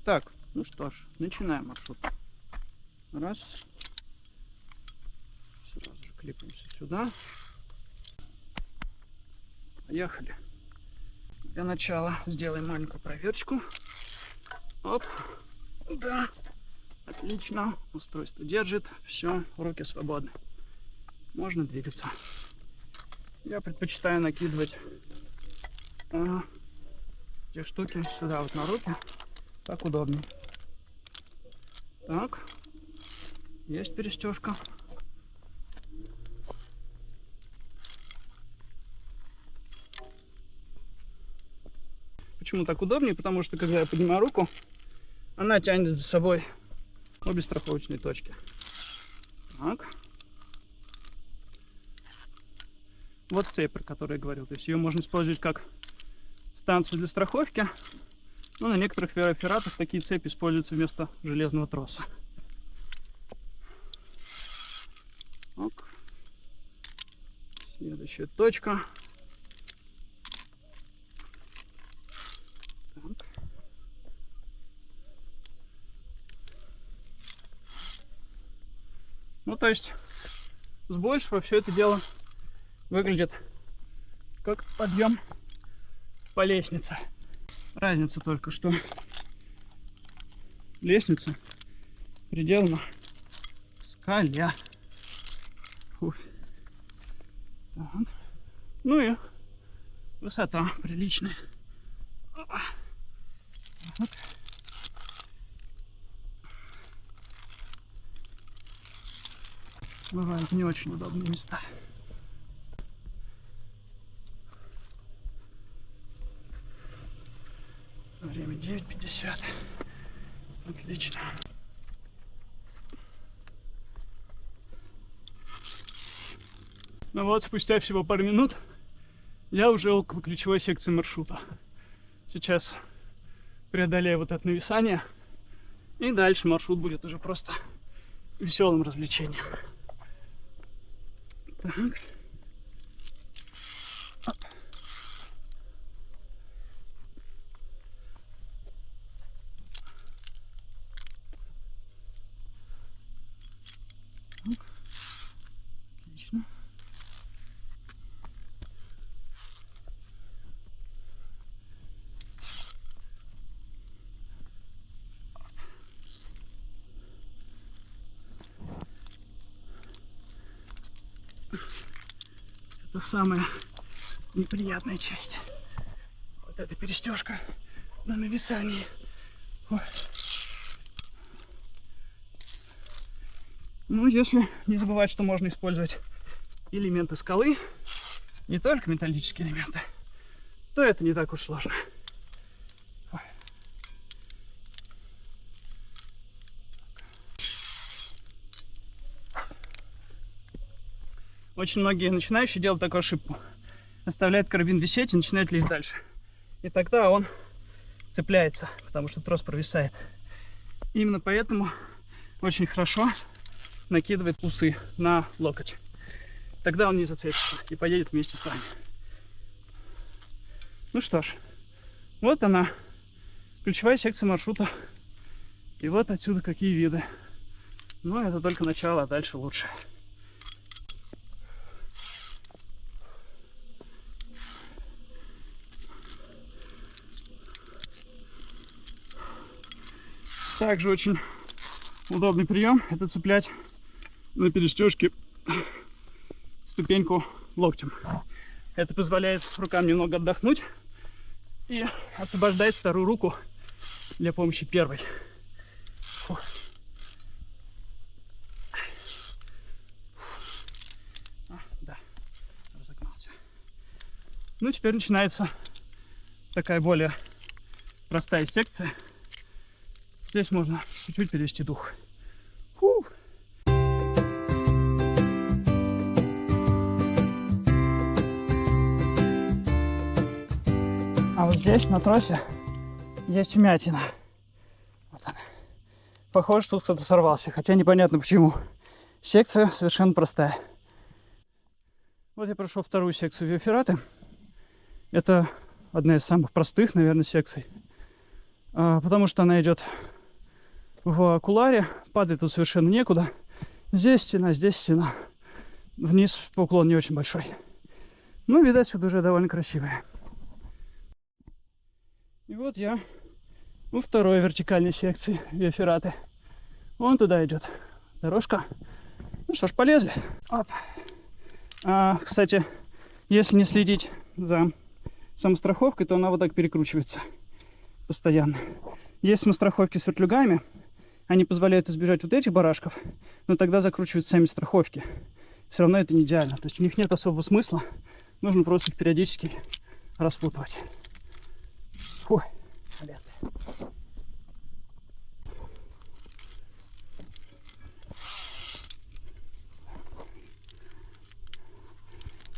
Так, ну что ж, начинаем маршрут. Раз. Сразу же кликаемся сюда. Поехали. Для начала сделаем маленькую проверочку. Оп. Да. Отлично. Устройство держит. Все, руки свободны. Можно двигаться. Я предпочитаю накидывать те штуки сюда вот на руки. Так удобнее. Так. Есть перестежка. Почему так удобнее? Потому что, когда я поднимаю руку, она тянет за собой обе страховочные точки. Так. Вот цепь, про которую я говорил. То есть ее можно использовать как станцию для страховки. Но на некоторых феррофератах такие цепи используются вместо железного троса. Так. Следующая точка. Так. Ну, то есть, с большего все это дело выглядит как подъем по лестнице. Разница только, что лестница приделана к скале. Фух. Так. Ну и высота приличная. Вот. Бывают не очень удобные места. Время 9:50. Отлично. Ну вот, спустя всего пару минут я уже около ключевой секции маршрута. Сейчас преодолею вот это нависание, и дальше маршрут будет уже просто веселым развлечением. Так. Отлично. Это самая неприятная часть. Вот эта перестежка на нависании. Ой. Ну, если не забывать, что можно использовать элементы скалы, не только металлические элементы, то это не так уж сложно. Ой. Очень многие начинающие делают такую ошибку. Оставляют карабин висеть и начинают лезть дальше. И тогда он цепляется, потому что трос провисает. Именно поэтому очень хорошо накидывает усы на локоть. Тогда он не зацепится и поедет вместе с вами. Ну что ж, вот она, ключевая секция маршрута. И вот отсюда какие виды. Но это только начало, а дальше лучше. Также очень удобный прием — это цеплять на перестежке ступеньку локтем. Это позволяет рукам немного отдохнуть и освобождает вторую руку для помощи первой. Фух. Да, разогнался. Ну, теперь начинается такая более простая секция. Здесь можно чуть-чуть перевести дух. Фух. А вот здесь на тросе есть вмятина. Вот она. Похоже, что кто-то сорвался, хотя непонятно почему. Секция совершенно простая. Вот я прошел вторую секцию виоферраты. Это одна из самых простых, наверное, секций. потому что она идет в куларе, падает тут совершенно некуда. Здесь стена, вниз по уклону не очень большой. Ну, видать, сюда уже довольно красивая. И вот я во второй вертикальной секции Виа Ферраты. Вон туда идет дорожка. Ну что ж, полезли. Оп. Кстати, если не следить за самостраховкой, то она вот так перекручивается постоянно. Есть самостраховки с вертлюгами, они позволяют избежать вот этих барашков, но тогда закручиваются сами страховки. Все равно это не идеально. То есть у них нет особого смысла. Нужно просто их периодически распутывать. Фу, полезли.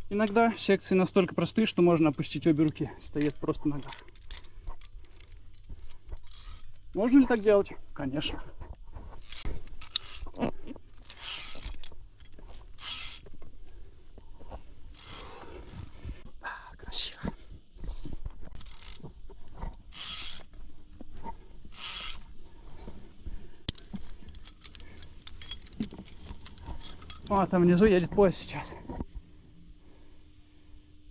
Иногда секции настолько простые, что можно опустить обе руки, стоять просто на ногах. Можно ли так делать? Конечно. Красиво. О, там внизу едет поезд сейчас.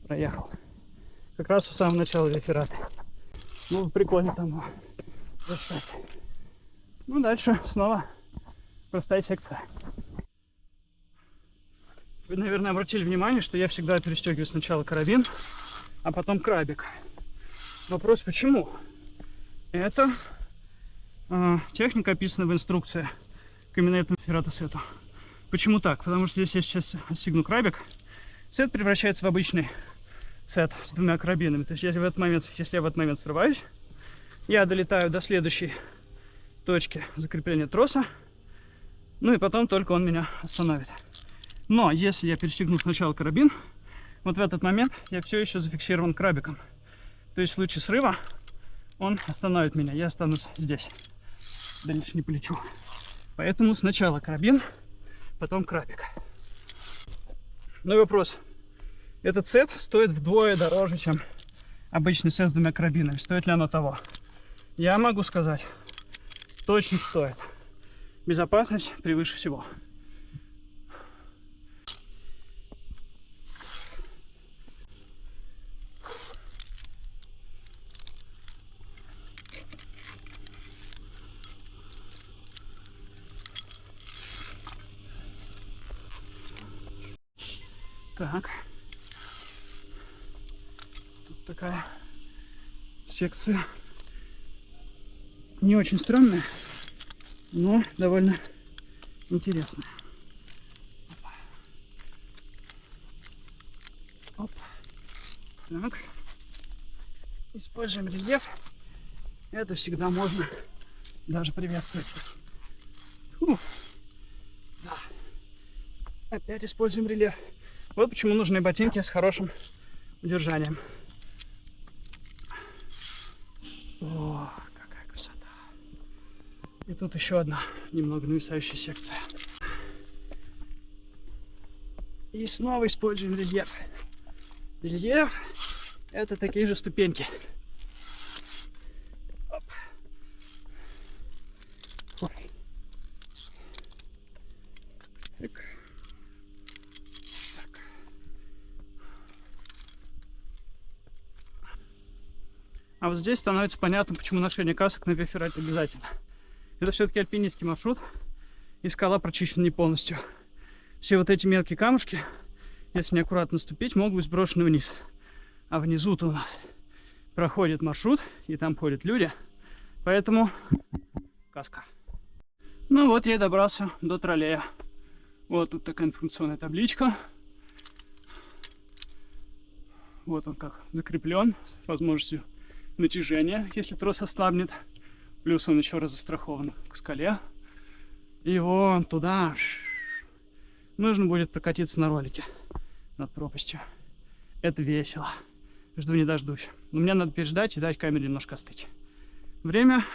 Проехал. Как раз в самом начале Виа Ферраты. Ну, прикольно там достать. Ну, дальше снова простая секция. Вы, наверное, обратили внимание, что я всегда перестегиваю сначала карабин, а потом крабик. Вопрос, почему? Это техника, описана в инструкции к именно этому феррато-сету. Почему так? Потому что если я сейчас отстегну крабик, сет превращается в обычный сет с двумя карабинами. То есть если я в этот момент срываюсь, я долетаю до следующей точки закрепления троса, ну и потом только он меня остановит. Но если я перестегну сначала карабин, вот в этот момент я все еще зафиксирован крабиком. То есть в случае срыва он остановит меня, я останусь здесь, дальше не полечу. Поэтому сначала карабин, потом крабик. Ну и вопрос. Этот сет стоит вдвое дороже, чем обычный сет с двумя карабинами. Стоит ли оно того? Я могу сказать, точно стоит. Безопасность превыше всего. Так. Тут такая секция. Не очень стрёмная, но довольно интересная. Оп. Так. Используем рельеф. Это всегда можно даже приветствовать. Фу. Да. Опять используем рельеф. Вот почему нужны ботинки с хорошим удержанием. О, какая красота. И тут еще одна немного нависающая секция. И снова используем рельеф. Рельеф — это такие же ступеньки. Оп. Ой. Так. Так. А вот здесь становится понятно, почему ношение касок на Виа Феррате обязательно. Это все-таки альпинистский маршрут, и скала прочищена не полностью. Все вот эти мелкие камушки, если неаккуратно ступить, могут быть сброшены вниз. А внизу-то у нас проходит маршрут, и там ходят люди, поэтому каска. Ну вот я и добрался до троллея. Вот тут такая информационная табличка. Вот он как закреплен, с возможностью натяжения, если трос ослабнет. Плюс он еще раз застрахован к скале. И вон туда нужно будет прокатиться на ролике над пропастью. Это весело. Жду не дождусь. Но мне надо переждать и дать камере немножко остыть. Время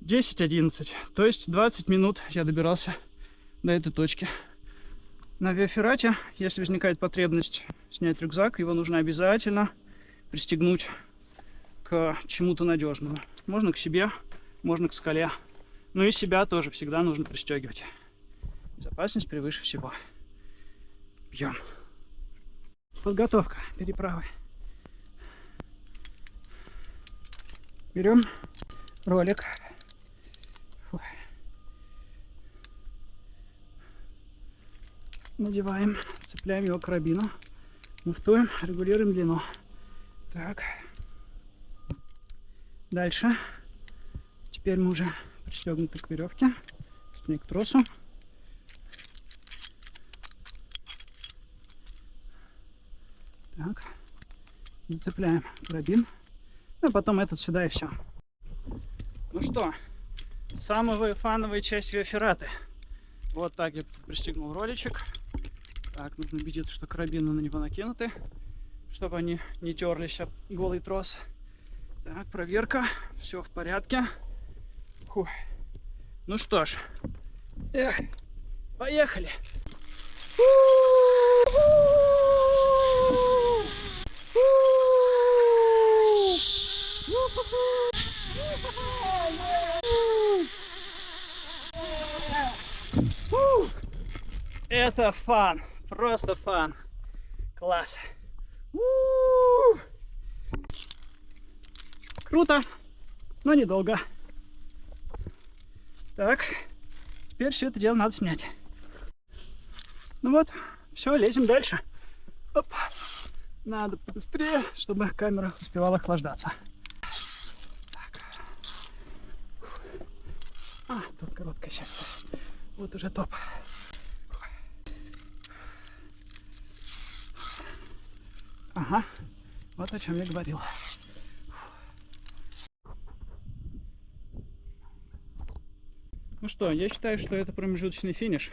10:11. То есть 20 минут я добирался до этой точки. На Виа Феррате, если возникает потребность снять рюкзак, его нужно обязательно пристегнуть к чему-то надежному. Можно к себе, можно к скале. Ну и себя тоже всегда нужно пристегивать. Безопасность превыше всего. Бьем. Подготовка переправы. Берем ролик. Фу. Надеваем, цепляем его к карабину. Муфтуем, регулируем длину. Так. Дальше. Теперь мы уже пристегнуты к веревке, не к тросу. Так. Зацепляем карабин. Ну, а потом этот сюда и все. Ну что, самая фановая часть виафераты. Вот так я пристегнул роличек. Так, нужно убедиться, что карабины на него накинуты, чтобы они не терлись об голый трос. Так, проверка. Все в порядке. Фух. Ну что ж. Эх, поехали. Это фан. Просто фан. Класс. Круто, но недолго. Так, теперь все это дело надо снять. Ну вот, все, лезем дальше. Оп. Надо побыстрее, чтобы камера успевала охлаждаться. Так. А, тут короткая часть. Вот уже топ. Ага, вот о чем я говорил. Ну что, я считаю, что это промежуточный финиш.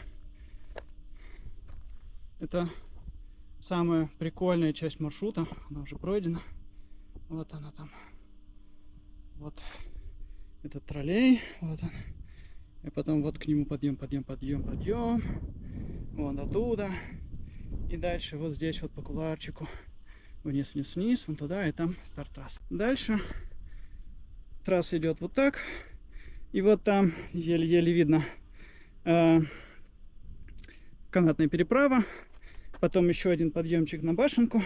Это самая прикольная часть маршрута. Она уже пройдена. Вот она там. Вот этот троллей. Вот он. И потом вот к нему подъем. Вон оттуда. И дальше вот здесь вот по куларчику. Вниз, вон туда, и там старт трассы. Дальше трасса идет вот так. И вот там еле-еле видно канатная переправа. Потом еще один подъемчик на башенку.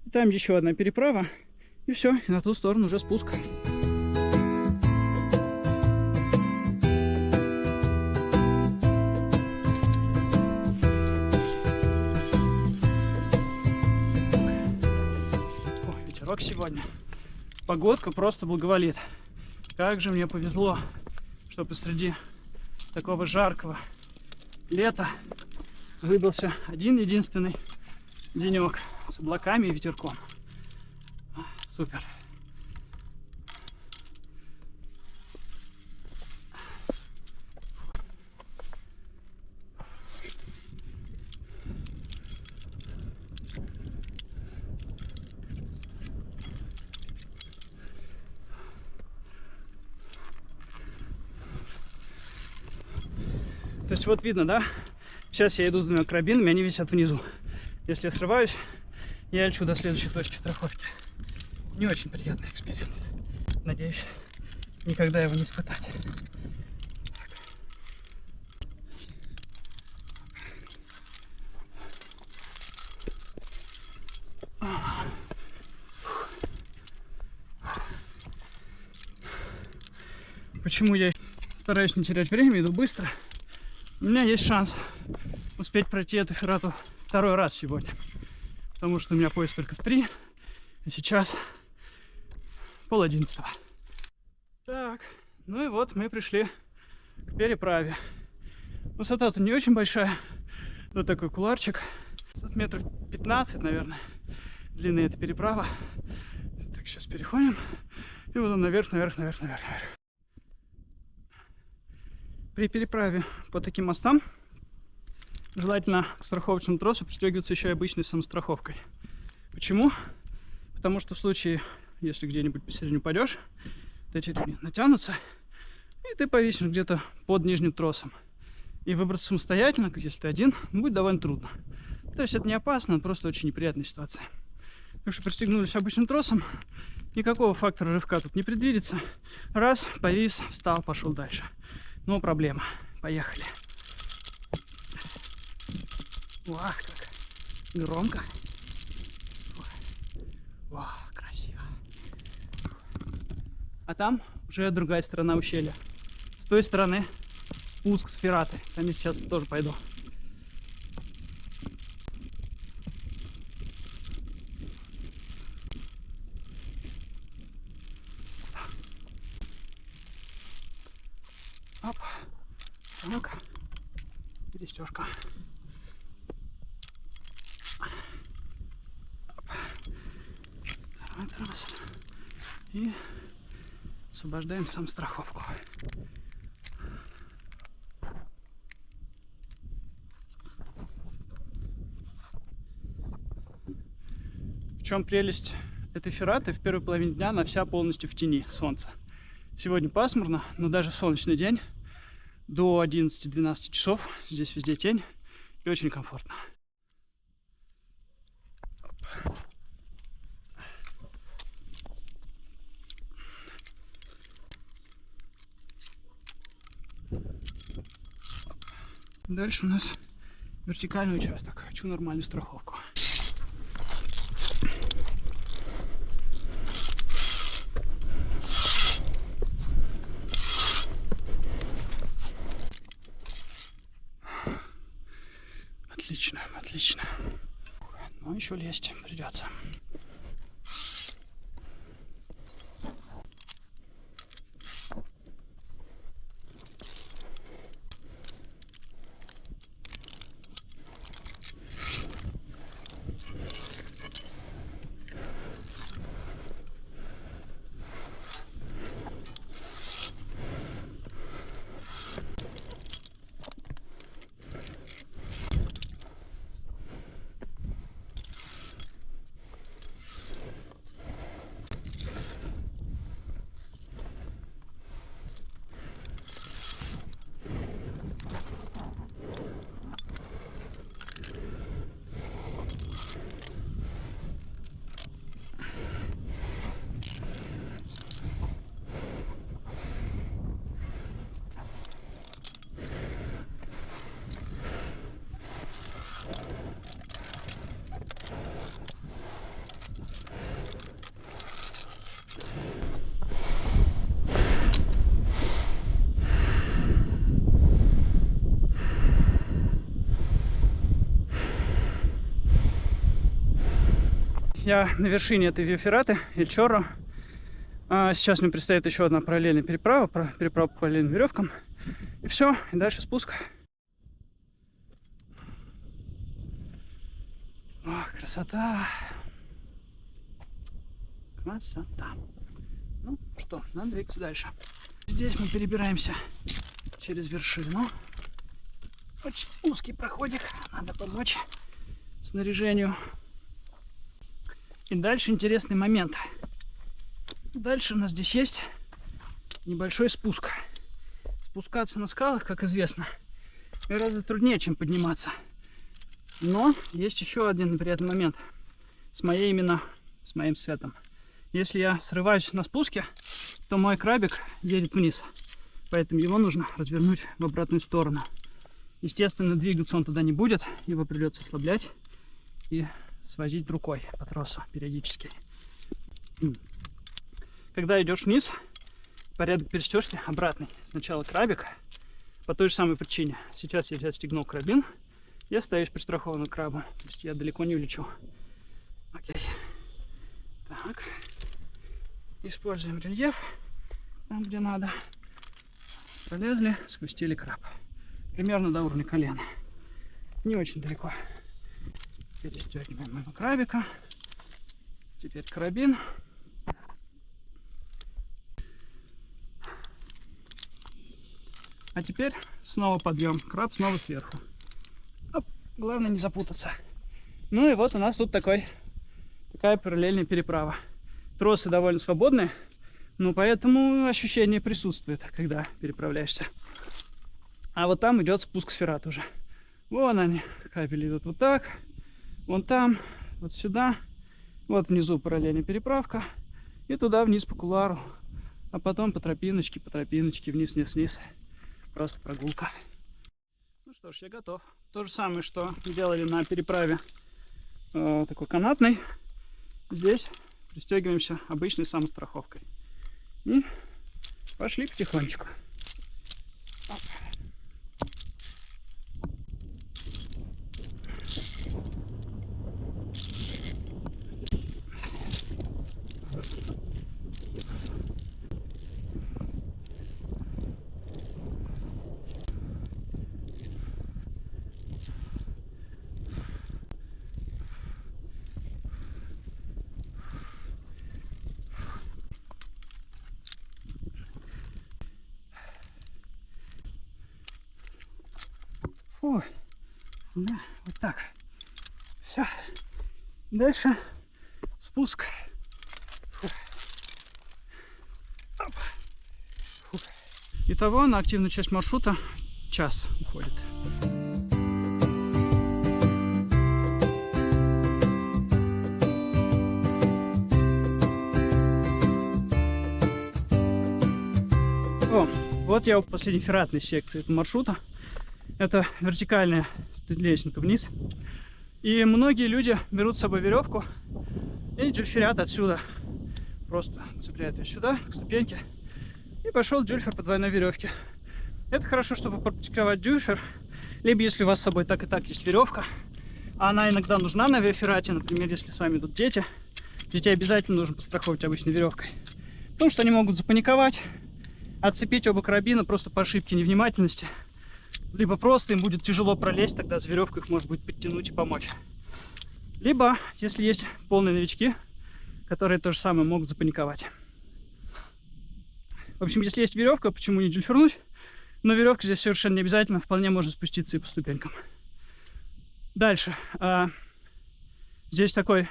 И там еще одна переправа. И все, и на ту сторону уже спуск. О, ветерок сегодня. Погодка просто благоволит. Как же мне повезло, что посреди такого жаркого лета выдался один-единственный денек с облаками и ветерком. Супер. То есть вот видно, да? Сейчас я иду с двумя карабинами, они висят внизу. Если я срываюсь, я лечу до следующей точки страховки. Не очень приятный экспириенс. Надеюсь, никогда его не испытать. Почему я стараюсь не терять время, иду быстро? У меня есть шанс успеть пройти эту феррату второй раз сегодня. Потому что у меня поезд только в 3, а сейчас 10:30. Так, ну и вот мы пришли к переправе. Высота тут не очень большая. Вот такой куларчик. Тут метров 15, наверное, длины эта переправа. Так, сейчас переходим. И потом наверх. При переправе по таким мостам желательно к страховочному тросу пристегиваться еще и обычной самостраховкой. Почему? Потому что в случае, если где-нибудь посередине упадешь, эти ремни натянутся, и ты повиснешь где-то под нижним тросом. И выбраться самостоятельно, если ты один, будет довольно трудно. То есть это не опасно, просто очень неприятная ситуация. Так что пристегнулись обычным тросом Никакого фактора рывка тут не предвидится. Раз, повис, встал, пошел дальше. Но проблема. Поехали. Вау, как громко. Вау, красиво. А там уже другая сторона ущелья. С той стороны спуск с Фераты. Там я сейчас тоже пойду. Оп. Так. Перестежка. Раз. И освобождаем сам страховку. В чем прелесть этой Фераты? В первой половине дня она вся полностью в тени солнца. Сегодня пасмурно, но даже в солнечный день до 11-12 часов здесь везде тень и очень комфортно. Дальше у нас вертикальный участок. Хочу нормальную страховку. Отлично, отлично. Но еще лезть придется. Я на вершине этой Виа-Ферраты, Эль-Чорро. Сейчас мне предстоит еще одна параллельная переправа, переправа по параллельным веревкам. И все, и дальше спуск. Ох, красота! Красота! Ну что, надо двигаться дальше. Здесь мы перебираемся через вершину. Очень узкий проходик, надо помочь снаряжению. И дальше интересный момент. Дальше у нас здесь есть небольшой спуск. Спускаться на скалах, как известно, гораздо труднее, чем подниматься. Но есть еще один неприятный момент с моим светом. Если я срываюсь на спуске, то мой крабик едет вниз. Поэтому его нужно развернуть в обратную сторону. Естественно, двигаться он туда не будет. Его придется ослаблять и свозить рукой по тросу периодически. Когда идешь вниз, порядок перестежки обратный. Сначала крабик, по той же самой причине. Сейчас я отстегнул карабин и остаюсь пристрахован к крабу. То есть я далеко не улечу. Окей. Так. Используем рельеф там, где надо. Пролезли, спустили краб. Примерно до уровня колена. Не очень далеко. Перестегиваем моего крабика. Теперь карабин. А теперь снова подъем. Краб снова сверху. Оп, главное не запутаться. Ну и вот у нас тут такая параллельная переправа. Тросы довольно свободные, но поэтому ощущение присутствует, когда переправляешься. А вот там идет спуск с Ферраты уже. Вон они, кабели идут вот так. Вон там, вот сюда. Вот внизу параллельная переправка. И туда вниз по кулуару. А потом по тропиночке, вниз, вниз, вниз. Просто прогулка. Ну что ж, я готов. То же самое, что делали на переправе такой канатной. Здесь пристегиваемся обычной самостраховкой. И пошли потихонечку. Оп. Фу. Да, вот так. Все. Дальше спуск. Фу. Оп. Фу. Итого на активную часть маршрута час уходит. О, вот я у последней ферратной секции этого маршрута. Это вертикальная лестница вниз. И многие люди берут с собой веревку и дюльферят отсюда. Просто цепляют ее сюда, к ступеньке. И пошел дюльфер по двойной веревке. Это хорошо, чтобы практиковать дюльфер. Либо если у вас с собой так и так есть веревка. А она иногда нужна на феррате. Например, если с вами идут дети. Детей обязательно нужно подстраховывать обычной веревкой. Потому что они могут запаниковать, отцепить оба карабина просто по ошибке невнимательности. Либо просто им будет тяжело пролезть, тогда за веревку их может быть подтянуть и помочь. Либо, если есть полные новички, которые то же самое могут запаниковать. В общем, если есть веревка, почему не дюльфернуть? Но веревка здесь совершенно не обязательно, вполне можно спуститься и по ступенькам. Дальше. Здесь такой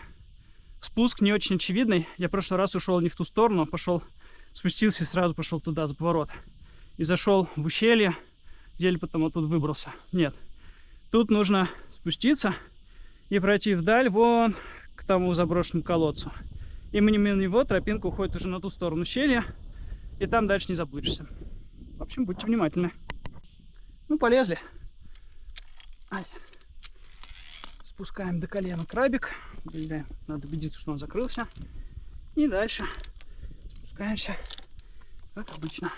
спуск не очень очевидный. Я в прошлый раз ушел не в ту сторону, пошел, спустился и сразу пошел туда, за поворот. И зашел в ущелье. Еле потом оттуда выбрался. Нет. Тут нужно спуститься и пройти вдаль, вон к тому заброшенному колодцу. И мимо него тропинка уходит уже на ту сторону ущелья. И там дальше не заблудишься. В общем, будьте внимательны. Ну, полезли. Ай. Спускаем до колена крабик. Надо убедиться, что он закрылся. И дальше спускаемся, как обычно.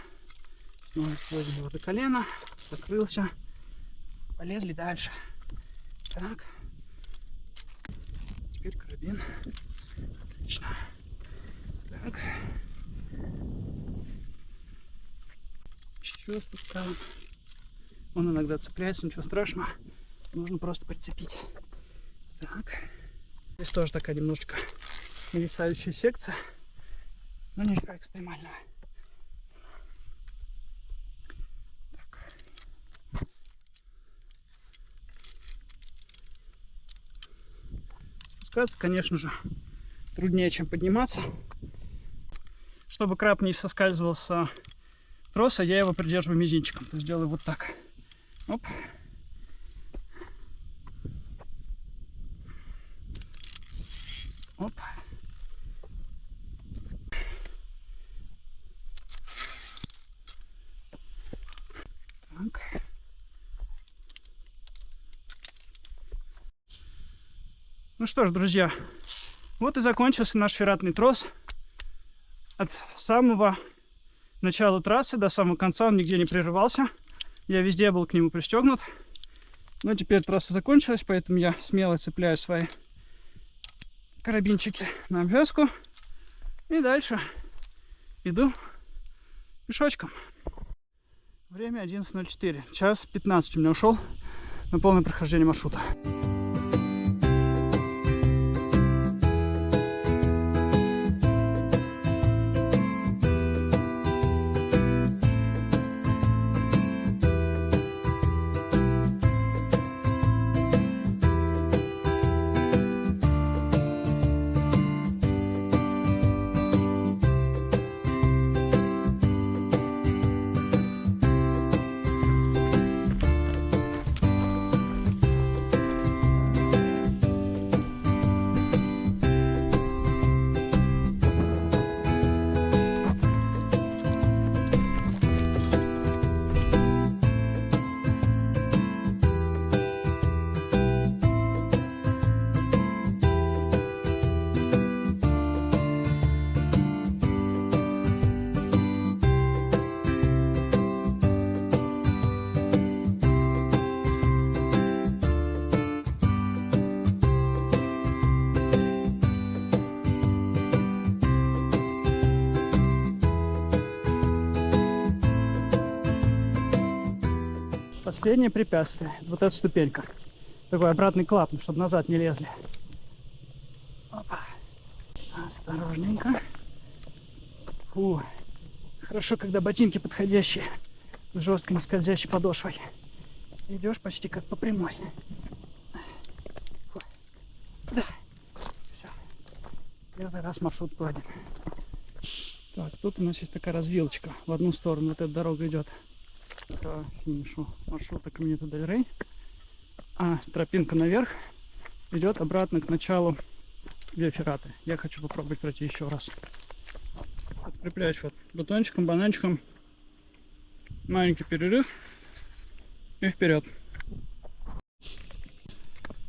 Снова сводим его до колена. Закрылся. Полезли дальше. Так. Теперь карабин. Отлично. Так. Еще спускаем. Он иногда цепляется, ничего страшного. Нужно просто прицепить. Так. Здесь тоже такая немножечко нависающая секция. Но ничего экстремального. Спускаться, конечно же, труднее, чем подниматься. Чтобы краб не соскальзывал с троса, я его придерживаю мизинчиком. То есть делаю вот так. Оп. Оп. Так. Ну что ж, друзья, вот и закончился наш ферратный трос. От самого начала трассы до самого конца он нигде не прерывался. Я везде был к нему пристегнут. Но теперь трасса закончилась, поэтому я смело цепляю свои карабинчики на обвязку. И дальше иду пешочком. Время 11:04. Час 15 у меня ушел на полное прохождение маршрута. последнее препятствие. Вот эта ступенька. Такой обратный клапан, чтобы назад не лезли. Опа. Осторожненько. Фу. Хорошо, когда ботинки подходящие, с жесткой не скользящей подошвой. Идешь почти как по прямой. Фу. Да. Все. Первый раз маршрут пройден. Так, тут у нас есть такая развилочка. В одну сторону вот эта дорога идет к финишу маршрута Каминето дель Рей, а тропинка наверх идет обратно к началу Виа Ферраты. Я хочу попробовать пройти еще раз. Подкрепляюсь вот батончиком, бананчиком. Маленький перерыв и вперед.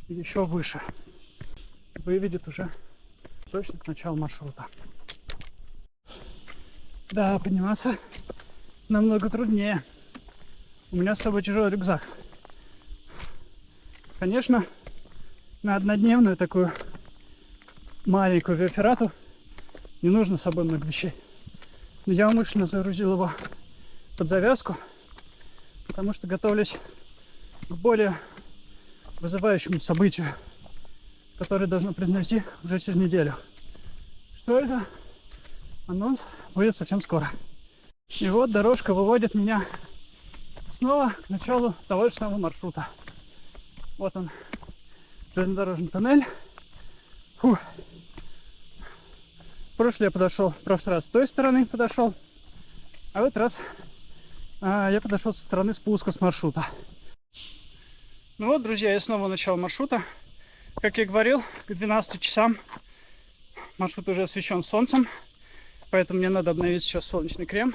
Еще выше. Выведет уже точно к началу маршрута. Да, подниматься намного труднее. У меня с собой тяжелый рюкзак. Конечно, на однодневную такую маленькую Виа Феррату не нужно с собой много вещей. Но я умышленно загрузил его под завязку, потому что готовлюсь к более вызывающему событию, которое должно произойти уже через неделю. Что это? Анонс будет совсем скоро. И вот дорожка выводит меня снова к началу того же самого маршрута. Вот он, железнодорожный тоннель. Фух. В прошлый раз с той стороны подошел, а в этот раз я подошел со стороны спуска с маршрута. Ну вот, друзья, я снова начал маршрута. Как я говорил, к 12 часам маршрут уже освещен солнцем, поэтому мне надо обновить сейчас солнечный крем,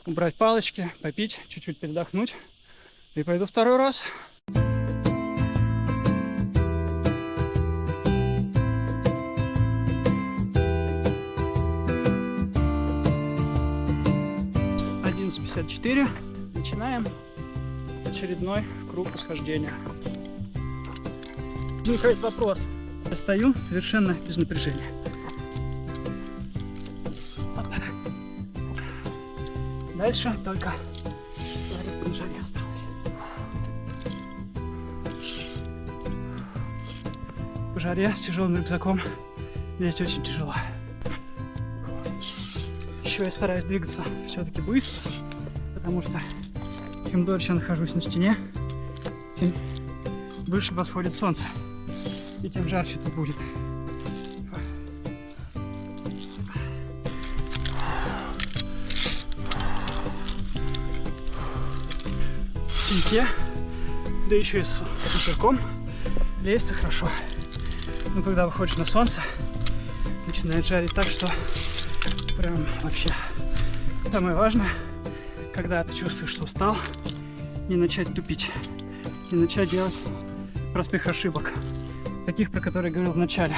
убрать палочки, попить, чуть-чуть передохнуть. И пойду второй раз. Начинаем очередной круг восхождения. Возникает вопрос. Я стою совершенно без напряжения. Дальше только на жаре осталось. В жаре с тяжелым рюкзаком здесь очень тяжело. Еще я стараюсь двигаться все-таки быстро, потому что чем дольше я нахожусь на стене, тем выше восходит солнце, и тем жарче тут будет. В темноте, да еще и с ветерком, лезть хорошо. Но когда выходишь на солнце, начинает жарить так, что прям вообще самое важное, когда ты чувствуешь, что устал, не начать тупить, не начать делать простых ошибок, таких, про которые я говорил в начале,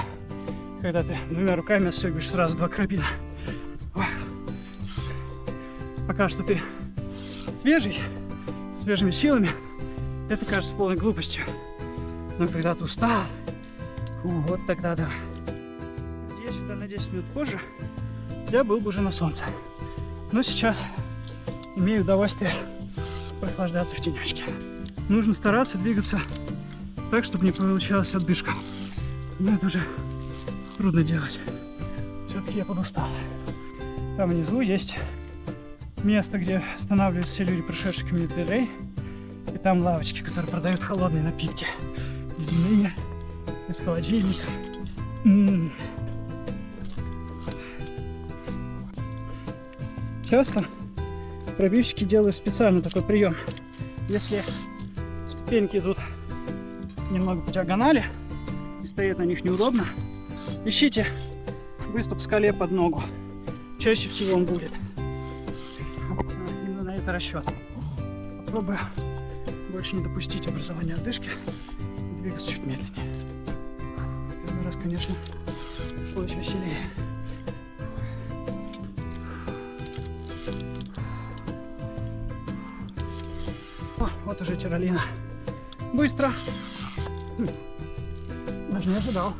когда ты двумя руками отстегиваешь сразу 2 карабина. Ой. Пока что ты свежий, с свежими силами, это кажется полной глупостью, но когда ты устал, вот тогда да. Если бы на 10 минут позже я был бы уже на солнце, но сейчас имею удовольствие прохлаждаться в тенечке. Нужно стараться двигаться так, чтобы не получалась отдышка. Но это уже трудно делать. Все-таки я подустал. Там внизу есть место, где останавливаются все люди, прошедшие Каминето дель Рей. И там лавочки, которые продают холодные напитки. Ледяные, из холодильника. Часто пробивщики делают специально такой прием. Если ступеньки идут немного по диагонали и стоять на них неудобно, ищите выступ в скале под ногу. Чаще всего он будет. Именно на это расчет. Попробую больше не допустить образования отдышки и двигаться чуть медленнее. Первый раз, конечно, шлось веселее. О, вот уже Тиролина. Быстро. Даже не ожидал.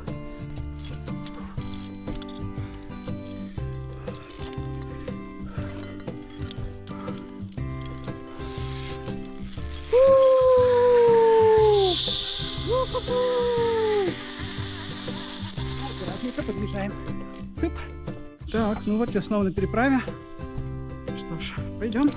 Заезжаем. Цып. Так, ну вот я снова на переправе. Что ж, пойдем.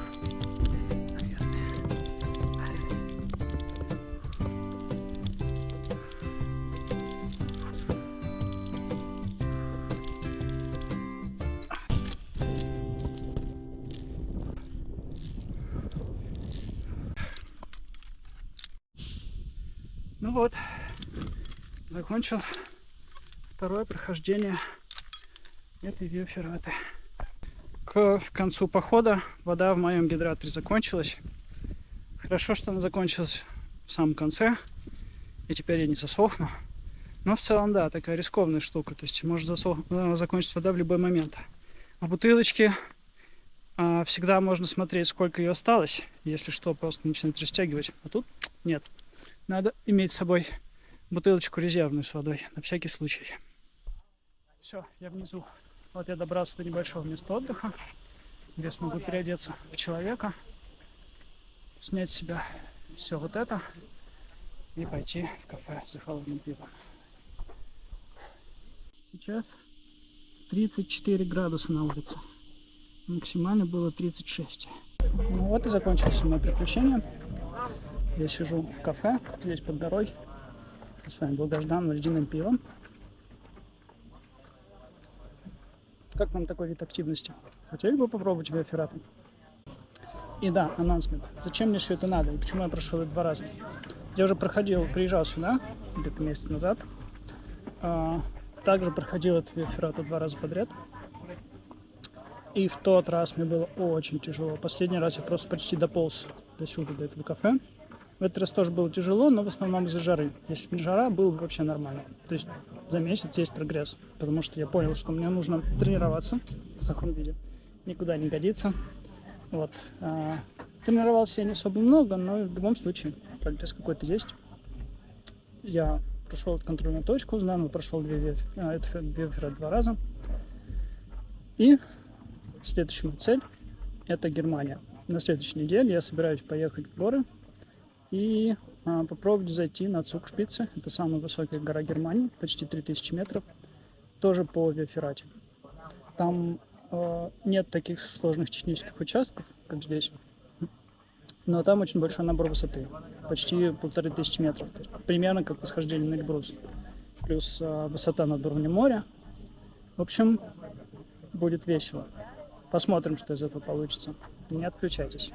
Ну вот, закончил второе прохождение этой виофераты. К концу похода вода в моем гидраторе закончилась. Хорошо, что она закончилась в самом конце, и теперь я не засохну. Но в целом, да, такая рискованная штука. То есть может закончиться вода в любой момент. В бутылочке всегда можно смотреть, сколько ее осталось. Если что, просто начинать растягивать. А тут нет. Надо иметь с собой бутылочку резервную с водой, на всякий случай. Все, я внизу. Вот я добрался до небольшого места отдыха, где смогу переодеться в человека, снять с себя все вот это и пойти в кафе за холодным пивом. Сейчас 34 градуса на улице. Максимально было 36. Ну вот и закончилось мое приключение. Я сижу в кафе, здесь под горой, со своим долгожданным ледяным пивом. Как вам такой вид активности? Хотели бы попробовать виоферату? И да, анонсмент. Зачем мне все это надо и почему я прошел это 2 раза? Я уже приезжал сюда где-то месяц назад. Также проходил эту виоферату 2 раза подряд. И в тот раз мне было очень тяжело. Последний раз я просто почти дополз до сюда, до этого кафе. В этот раз тоже было тяжело, но в основном из-за жары. Если бы не жара, было бы вообще нормально. То есть за месяц есть прогресс. Потому что я понял, что мне нужно тренироваться в таком виде. Никуда не годится. Вот. Тренировался я не особо много, но в любом случае прогресс какой-то есть. Я прошел эту контрольную точку, заново прошел виоферат 2 раза. И следующая цель — это Германия. На следующей неделе я собираюсь поехать в горы и попробовать зайти на Цугспице. Это самая высокая гора Германии, почти 3000 метров, тоже по виоферате. Там нет таких сложных технических участков, как здесь, но там очень большой набор высоты, почти 1500 метров, то есть примерно как восхождение на Эльбрус, плюс высота над уровнем моря. В общем, будет весело. Посмотрим, что из этого получится. Не отключайтесь.